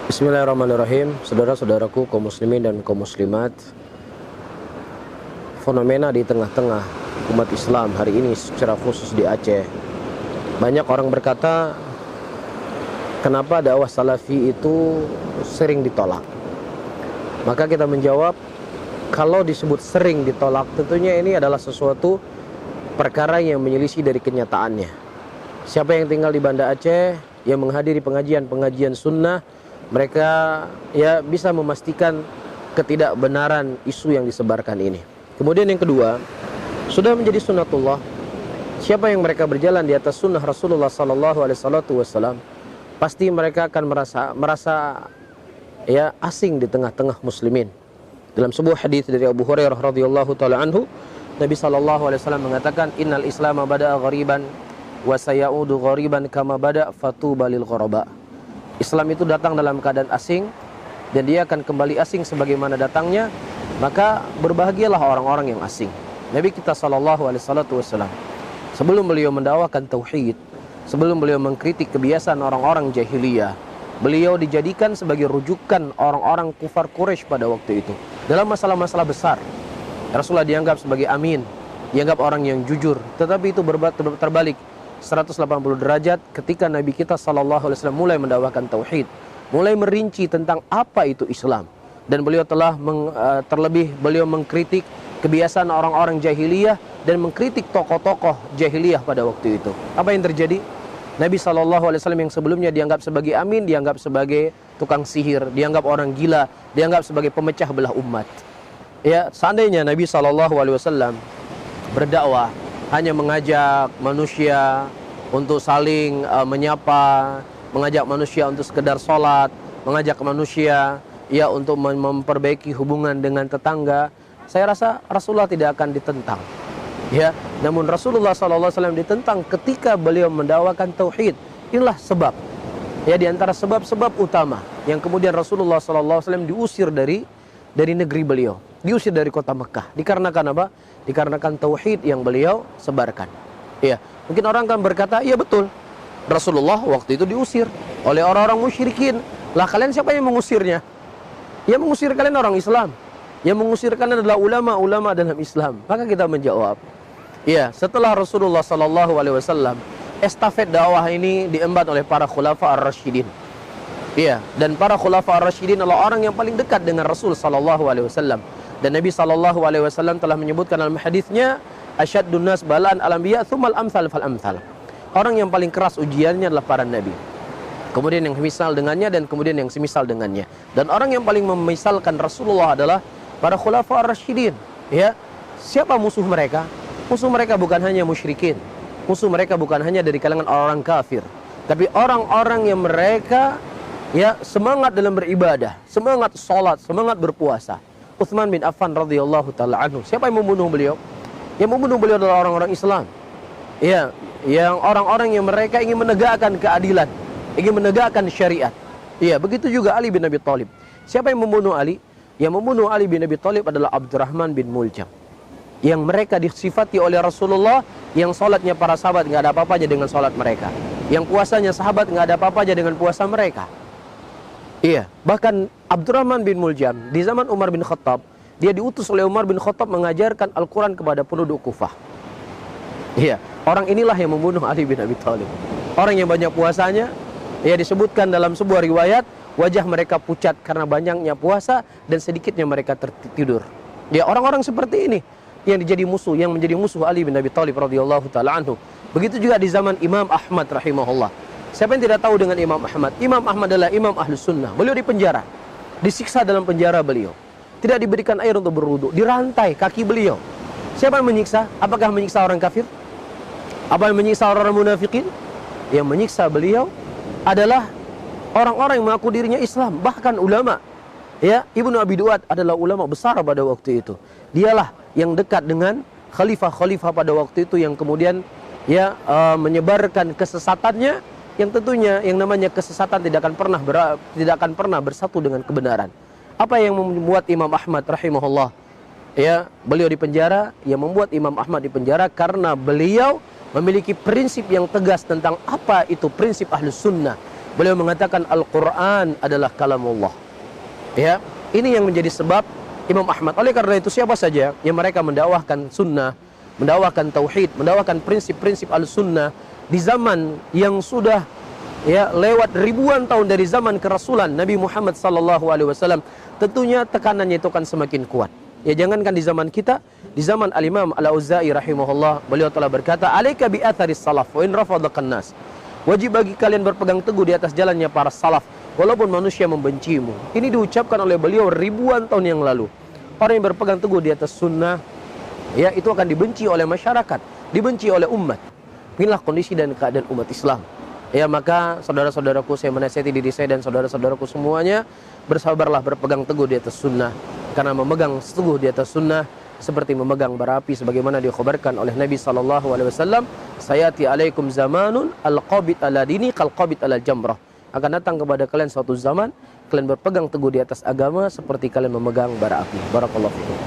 Bismillahirrahmanirrahim. Saudara-saudaraku kaum muslimin dan kaum muslimat, fenomena di tengah-tengah umat Islam hari ini secara khusus di Aceh, banyak orang berkata, kenapa dakwah salafi itu sering ditolak? Maka kita menjawab, kalau disebut sering ditolak, tentunya ini adalah sesuatu perkara yang menyelisih dari kenyataannya. Siapa yang tinggal di Banda Aceh, yang menghadiri pengajian sunnah, mereka bisa memastikan ketidakbenaran isu yang disebarkan ini. Kemudian yang kedua, sudah menjadi sunnatullah, siapa yang mereka berjalan di atas sunnah Rasulullah SAW, pasti mereka akan merasa asing di tengah-tengah muslimin. Dalam sebuah hadis dari Abu Hurairah radhiyallahu taala anhu, Nabi SAW mengatakan, innal islama bada'a ghariban wa sayaudu ghariban kama bada' fatuba lil ghuraba. Islam itu datang dalam keadaan asing dan dia akan kembali asing sebagaimana datangnya, maka berbahagialah orang-orang yang asing. Nabi kita SAW sebelum beliau mendakwakan tauhid, sebelum beliau mengkritik kebiasaan orang-orang jahiliyah, beliau dijadikan sebagai rujukan orang-orang kufar Quraisy pada waktu itu. Dalam masalah-masalah besar, Rasulullah dianggap sebagai amin, dianggap orang yang jujur. Tetapi itu terbalik 180 derajat ketika Nabi kita SAW mulai mendakwakan tauhid, mulai merinci tentang apa itu Islam, dan beliau telah terlebih beliau mengkritik kebiasaan orang-orang jahiliyah dan mengkritik tokoh-tokoh jahiliyah pada waktu itu. Apa yang terjadi? Nabi SAW yang sebelumnya dianggap sebagai amin, dianggap sebagai tukang sihir, dianggap orang gila, dianggap sebagai pemecah belah umat. Ya, seandainya Nabi SAW berdakwah hanya mengajak manusia untuk saling menyapa, mengajak manusia untuk sekedar sholat, mengajak manusia untuk memperbaiki hubungan dengan tetangga, saya rasa Rasulullah tidak akan ditentang. Ya, namun Rasulullah SAW ditentang ketika beliau mendakwakan tauhid. Inilah sebab, di antara sebab-sebab utama yang kemudian Rasulullah SAW diusir dari negeri beliau, diusir dari kota Mekah. Dikarenakan apa? Dikarenakan tauhid yang beliau sebarkan. Ya, mungkin orang kan berkata, iya betul, Rasulullah waktu itu diusir oleh orang-orang musyrikin. Lah kalian siapa yang mengusirnya? Yang mengusir kalian orang Islam. Yang mengusir kalian adalah ulama-ulama dalam Islam. Maka kita menjawab, setelah Rasulullah SAW, estafet dakwah ini diemban oleh para khulafa ar-rasyidin. Dan para khulafa ar-rasyidin adalah orang yang paling dekat dengan Rasul SAW. Dan Nabi SAW telah menyebutkan dalam hadisnya, asyaddun nas bala'an al-anbiya tsummal amsal fal amsal. Orang yang paling keras ujiannya adalah para nabi, kemudian yang semisal dengannya, dan kemudian yang semisal dengannya. Dan orang yang paling memisalkan Rasulullah adalah para khulafa ar-rasyidin. Siapa musuh mereka? Musuh mereka bukan hanya musyrikin, musuh mereka bukan hanya dari kalangan orang kafir, tapi orang-orang yang mereka semangat dalam beribadah, semangat sholat, semangat berpuasa. Utsman bin Affan radhiyallahu taala anhu, siapa yang membunuh beliau? Yang membunuh beliau adalah orang-orang Islam. Yang orang-orang yang mereka ingin menegakkan keadilan, ingin menegakkan syariat. Begitu juga Ali bin Abi Thalib. Siapa yang membunuh Ali? Yang membunuh Ali bin Abi Thalib adalah Abdurrahman bin Muljam. Yang mereka disifati oleh Rasulullah, yang salatnya para sahabat nggak ada apa-apanya dengan salat mereka, yang puasanya sahabat nggak ada apa-apanya dengan puasa mereka. Bahkan Abdurrahman bin Muljam di zaman Umar bin Khattab, dia diutus oleh Umar bin Khattab mengajarkan Al-Quran kepada penduduk Kufah. Orang inilah yang membunuh Ali bin Abi Thalib. Orang yang banyak puasanya, disebutkan dalam sebuah riwayat, wajah mereka pucat karena banyaknya puasa dan sedikitnya mereka tertidur. Orang-orang seperti ini yang menjadi musuh Ali bin Abi Thalib radhiyallahu taala anhu. Begitu juga di zaman Imam Ahmad rahimahullah. Siapa yang tidak tahu dengan Imam Ahmad? Imam Ahmad adalah Imam Ahlus Sunnah. Beliau dipenjara, disiksa dalam penjara beliau, tidak diberikan air untuk berwudu, dirantai kaki beliau. Siapa yang menyiksa? Apakah menyiksa orang kafir? Apa yang menyiksa orang munafikin? Yang menyiksa beliau adalah orang-orang yang mengaku dirinya Islam, bahkan ulama. Ibnu Abi Duat adalah ulama besar pada waktu itu. Dialah yang dekat dengan khalifah-khalifah pada waktu itu, yang kemudian menyebarkan kesesatannya, yang tentunya yang namanya kesesatan tidak akan pernah bersatu dengan kebenaran. Apa yang membuat Imam Ahmad rahimahullah beliau dipenjara? Yang membuat Imam Ahmad dipenjara karena beliau memiliki prinsip yang tegas tentang apa itu prinsip Ahlus Sunnah, Beliau mengatakan Al-Quran adalah kalamullah. Ya, ini yang menjadi sebab Imam Ahmad. Oleh karena itu siapa saja yang mereka mendakwahkan sunnah, mendakwahkan tauhid, mendakwahkan prinsip-prinsip al-sunnah di zaman yang sudah lewat ribuan tahun dari zaman kerasulan Nabi Muhammad sallallahu alaihi wasallam, tentunya tekanannya itu akan semakin kuat. Ya, jangankan di zaman kita, di zaman Al-Imam Al-Auza'i rahimahullah, beliau telah berkata, "Alaika bi atharis salaf wa in rafadakan nas." Wajib bagi kalian berpegang teguh di atas jalannya para salaf walaupun manusia membencimu. Ini diucapkan oleh beliau ribuan tahun yang lalu. Orang yang berpegang teguh di atas sunnah, ya, itu akan dibenci oleh masyarakat, dibenci oleh umat. Inilah kondisi dan keadaan umat Islam. Ya, maka saudara-saudaraku, saya menasihati diri saya dan saudara-saudaraku semuanya, bersabarlah berpegang teguh di atas sunnah. Karena memegang teguh di atas sunnah seperti memegang bara api, sebagaimana dikhabarkan oleh Nabi sallallahu alaihi wasallam, "Sayati alaikum zamanun al-qabid ala dini kal qabid ala jamrah." Akan datang kepada kalian suatu zaman, kalian berpegang teguh di atas agama seperti kalian memegang bara api. Barakallahu fikum.